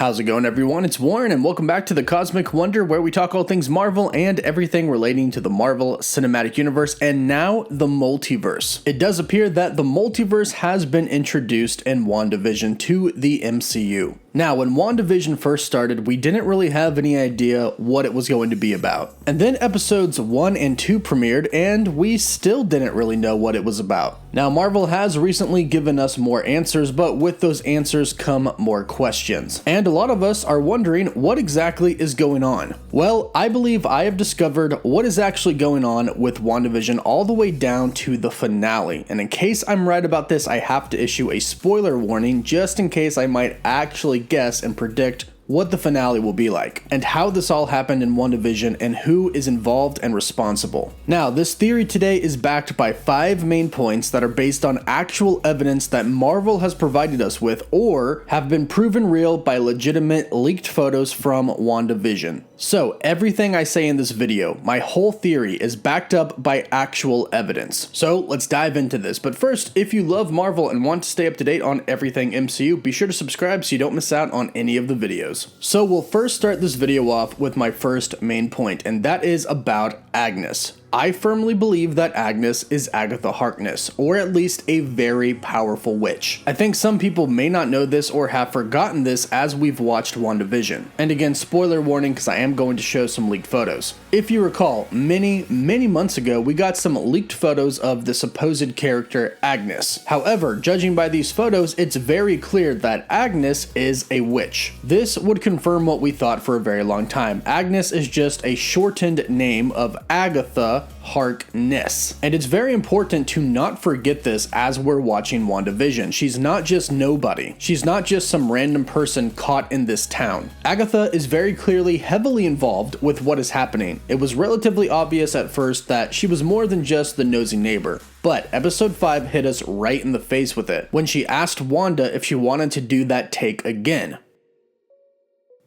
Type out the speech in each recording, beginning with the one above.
How's it going, everyone? It's Warren, and welcome back to the Cosmic Wonder, where we talk all things Marvel and everything relating to the Marvel Cinematic Universe, and now the multiverse. It does appear that the multiverse has been introduced in Wandavision to the MCU. Now, when Wandavision first started, we didn't really have any idea what it was going to be about. And then episodes 1 and 2 premiered, and we still didn't really know what it was about. Now, Marvel has recently given us more answers, but with those answers come more questions. And a lot of us are wondering what exactly is going on. Well, I believe I have discovered what is actually going on with WandaVision all the way down to the finale. And in case I'm right about this, I have to issue a spoiler warning just in case I might actually guess and predict what the finale will be like, and how this all happened in WandaVision and who is involved and responsible. Now, this theory today is backed by 5 main points that are based on actual evidence that Marvel has provided us with or have been proven real by legitimate leaked photos from WandaVision. So, everything I say in this video, my whole theory, is backed up by actual evidence. So, let's dive into this. But first, if you love Marvel and want to stay up to date on everything MCU, be sure to subscribe so you don't miss out on any of the videos. So we'll first start this video off with my first main point, and that is about Agnes. I firmly believe that Agnes is Agatha Harkness, or at least a very powerful witch. I think some people may not know this or have forgotten this as we've watched WandaVision. And again, spoiler warning, because I am going to show some leaked photos. If you recall, many months ago, we got some leaked photos of the supposed character Agnes. However, judging by these photos, it's very clear that Agnes is a witch. This would confirm what we thought for a very long time. Agnes is just a shortened name of Agatha Harkness. And it's very important to not forget this as we're watching WandaVision. She's not just nobody. She's not just some random person caught in this town. Agatha is very clearly heavily involved with what is happening. It was relatively obvious at first that she was more than just the nosy neighbor. But episode 5 hit us right in the face with it when she asked Wanda if she wanted to do that take again.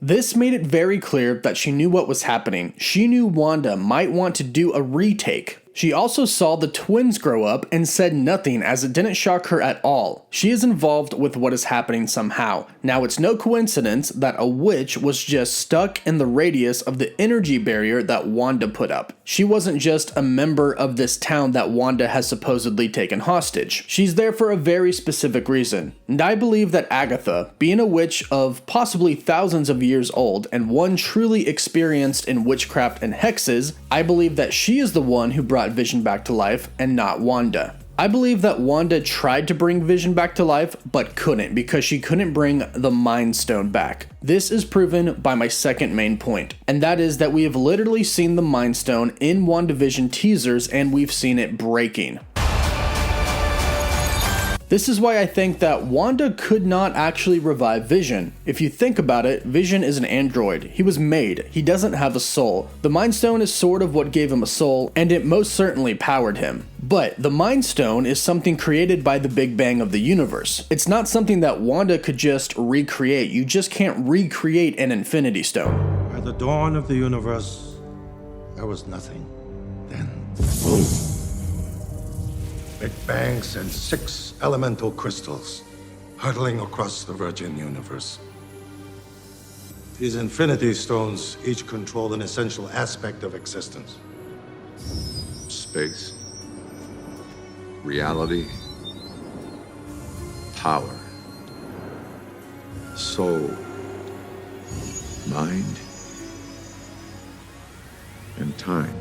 This made it very clear that she knew what was happening. She knew Wanda might want to do a retake. She also saw the twins grow up and said nothing, as it didn't shock her at all. She is involved with what is happening somehow. Now, it's no coincidence that a witch was just stuck in the radius of the energy barrier that Wanda put up. She wasn't just a member of this town that Wanda has supposedly taken hostage. She's there for a very specific reason. And I believe that Agatha, being a witch of possibly thousands of years old and one truly experienced in witchcraft and hexes, I believe that she is the one who brought Vision back to life and not Wanda. I believe that Wanda tried to bring Vision back to life, but couldn't because she couldn't bring the Mind Stone back. This is proven by my second main point, and that is that we have literally seen the Mind Stone in WandaVision teasers and we've seen it breaking. This is why I think that Wanda could not actually revive Vision. If you think about it, Vision is an android. He was made. He doesn't have a soul. The Mind Stone is sort of what gave him a soul, and it most certainly powered him. But the Mind Stone is something created by the Big Bang of the universe. It's not something that Wanda could just recreate. You just can't recreate an Infinity Stone. At the dawn of the universe, there was nothing. Then, boom. Big Bang sent 6 elemental crystals hurtling across the virgin universe. These Infinity Stones each control an essential aspect of existence. Space, reality, power, soul, mind, and time.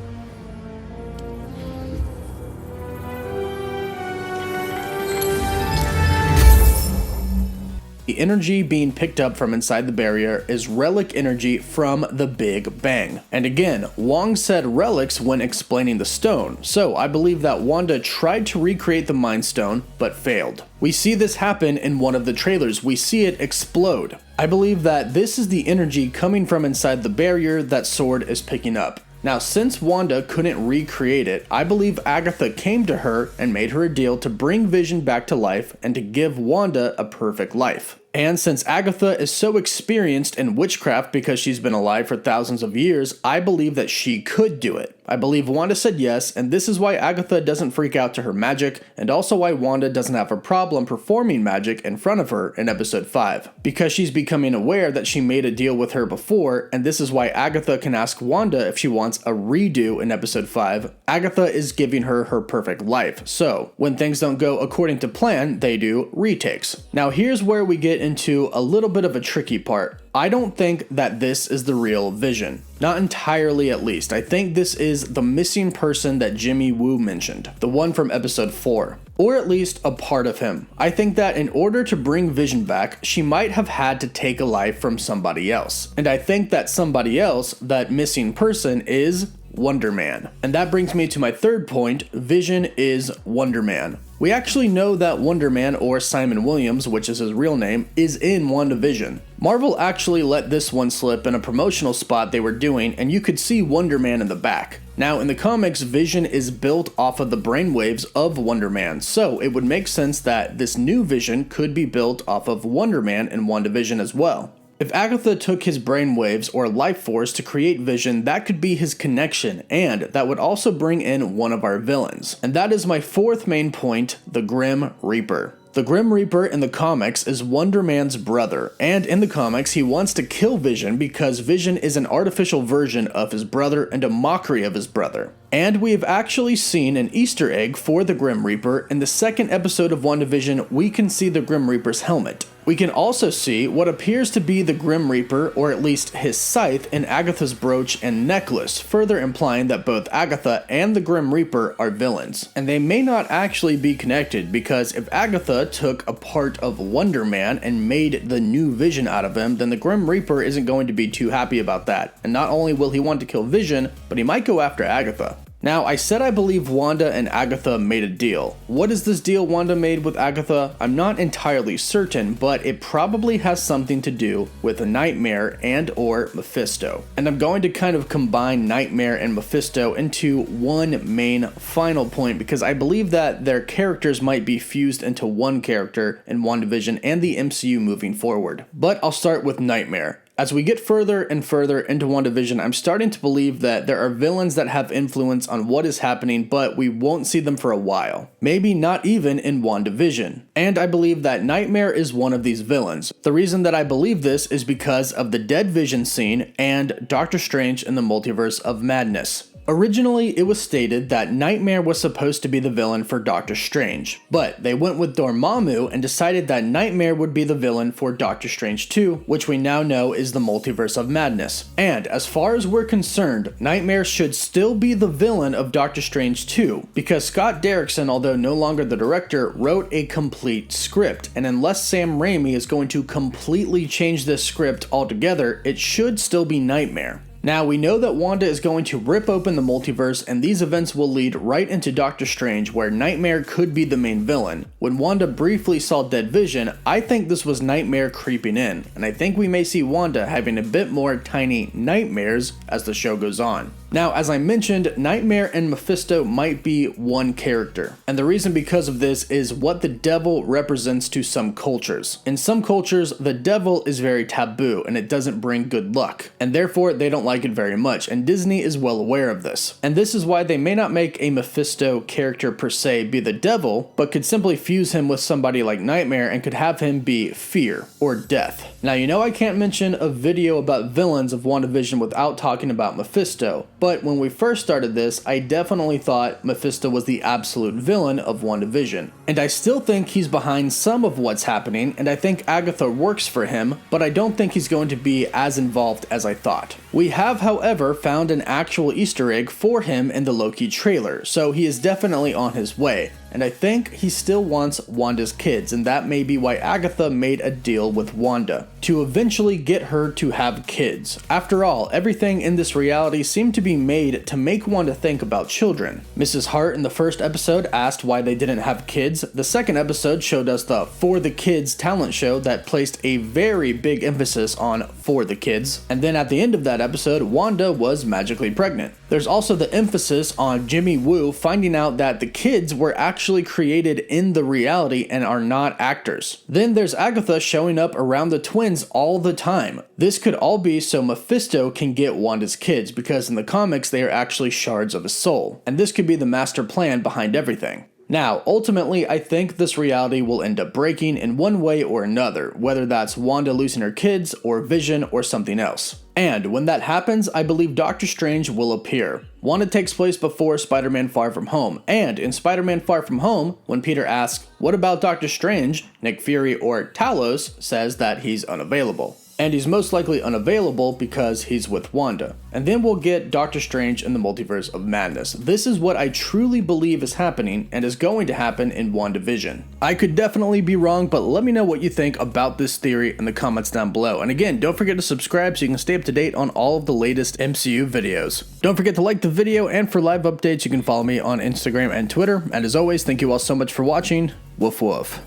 The energy being picked up from inside the barrier is relic energy from the Big Bang. And again, Wong said relics when explaining the stone, so I believe that Wanda tried to recreate the Mind Stone, but failed. We see this happen in one of the trailers. We see it explode. I believe that this is the energy coming from inside the barrier that S.W.O.R.D. is picking up. Now, since Wanda couldn't recreate it, I believe Agatha came to her and made her a deal to bring Vision back to life and to give Wanda a perfect life. And since Agatha is so experienced in witchcraft because she's been alive for thousands of years, I believe that she could do it. I believe Wanda said yes, and this is why Agatha doesn't freak out to her magic, and also why Wanda doesn't have a problem performing magic in front of her in episode 5. Because she's becoming aware that she made a deal with her before, and this is why Agatha can ask Wanda if she wants a redo in episode 5. Agatha is giving her her perfect life, so when things don't go according to plan, they do retakes. Now here's where we get into a little bit of a tricky part. I don't think that this is the real Vision. Not entirely, at least. I think this is the missing person that Jimmy Woo mentioned, the one from episode 4. Or at least a part of him. I think that in order to bring Vision back, she might have had to take a life from somebody else. And I think that somebody else, that missing person, is Wonder Man. And that brings me to my third point. Vision is Wonder Man. We actually know that Wonder Man, or Simon Williams, which is his real name, is in Wandavision. Marvel actually let this one slip in a promotional spot they were doing, and you could see Wonder Man in the back. Now, in the comics, Vision is built off of the brainwaves of Wonder Man, so it would make sense that this new Vision could be built off of Wonder Man in Wandavision as well. If Agatha took his brainwaves or life force to create Vision, that could be his connection, and that would also bring in one of our villains. And that is my fourth main point, the Grim Reaper. The Grim Reaper in the comics is Wonder Man's brother, and in the comics he wants to kill Vision because Vision is an artificial version of his brother and a mockery of his brother. And we have actually seen an Easter egg for the Grim Reaper. In the second episode of WandaVision, we can see the Grim Reaper's helmet. We can also see what appears to be the Grim Reaper, or at least his scythe, in Agatha's brooch and necklace, further implying that both Agatha and the Grim Reaper are villains. And they may not actually be connected, because if Agatha took a part of Wonder Man and made the new Vision out of him, then the Grim Reaper isn't going to be too happy about that. And not only will he want to kill Vision, but he might go after Agatha. Now, I said I believe Wanda and Agatha made a deal. What is this deal Wanda made with Agatha? I'm not entirely certain, but it probably has something to do with a Nightmare and or Mephisto. And I'm going to kind of combine Nightmare and Mephisto into one main final point, because I believe that their characters might be fused into one character in WandaVision and the MCU moving forward. But I'll start with Nightmare. As we get further and further into WandaVision, I'm starting to believe that there are villains that have influence on what is happening, but we won't see them for a while. Maybe not even in WandaVision. And I believe that Nightmare is one of these villains. The reason that I believe this is because of the Dead Vision scene and Doctor Strange in the Multiverse of Madness. Originally, it was stated that Nightmare was supposed to be the villain for Doctor Strange, but they went with Dormammu and decided that Nightmare would be the villain for Doctor Strange 2, which we now know is the Multiverse of Madness. And as far as we're concerned, Nightmare should still be the villain of Doctor Strange 2, because Scott Derrickson, although no longer the director, wrote a complete script, and unless Sam Raimi is going to completely change this script altogether, it should still be Nightmare. Now, we know that Wanda is going to rip open the multiverse, and these events will lead right into Doctor Strange, where Nightmare could be the main villain. When Wanda briefly saw Dead Vision, I think this was Nightmare creeping in, and I think we may see Wanda having a bit more tiny nightmares as the show goes on. Now, as I mentioned, Nightmare and Mephisto might be one character, and the reason because of this is what the devil represents to some cultures. In some cultures, the devil is very taboo, and it doesn't bring good luck, and therefore they don't like it very much, and Disney is well aware of this. And this is why they may not make a Mephisto character per se be the devil, but could simply fuse him with somebody like Nightmare and could have him be fear or death. Now, you know I can't mention a video about villains of WandaVision without talking about Mephisto, but when we first started this, I definitely thought Mephisto was the absolute villain of WandaVision. And I still think he's behind some of what's happening, and I think Agatha works for him, but I don't think he's going to be as involved as I thought. We have, however, found an actual Easter egg for him in the Loki trailer, so he is definitely on his way. And I think he still wants Wanda's kids, and that may be why Agatha made a deal with Wanda, to eventually get her to have kids. After all, everything in this reality seemed to be made to make Wanda think about children. Mrs. Hart in the first episode asked why they didn't have kids. The second episode showed us the For the Kids talent show that placed a very big emphasis on for the kids. And then at the end of that episode, Wanda was magically pregnant. There's also the emphasis on Jimmy Woo finding out that the kids were actually created in the reality and are not actors. Then there's Agatha showing up around the twins all the time. This could all be so Mephisto can get Wanda's kids, because in the comics they are actually shards of his soul. And this could be the master plan behind everything. Now, ultimately, I think this reality will end up breaking in one way or another, whether that's Wanda losing her kids, or Vision, or something else. And when that happens, I believe Doctor Strange will appear. Wanda takes place before Spider-Man Far From Home, and in Spider-Man Far From Home, when Peter asks, "What about Doctor Strange?" Nick Fury or Talos says that he's unavailable. And he's most likely unavailable because he's with Wanda. And then we'll get Doctor Strange in the Multiverse of Madness. This is what I truly believe is happening and is going to happen in Wandavision. I could definitely be wrong, but let me know what you think about this theory in the comments down below. And again, don't forget to subscribe so you can stay up to date on all of the latest MCU videos. Don't forget to like the video, and for live updates you can follow me on Instagram and Twitter. And as always, thank you all so much for watching. Woof woof.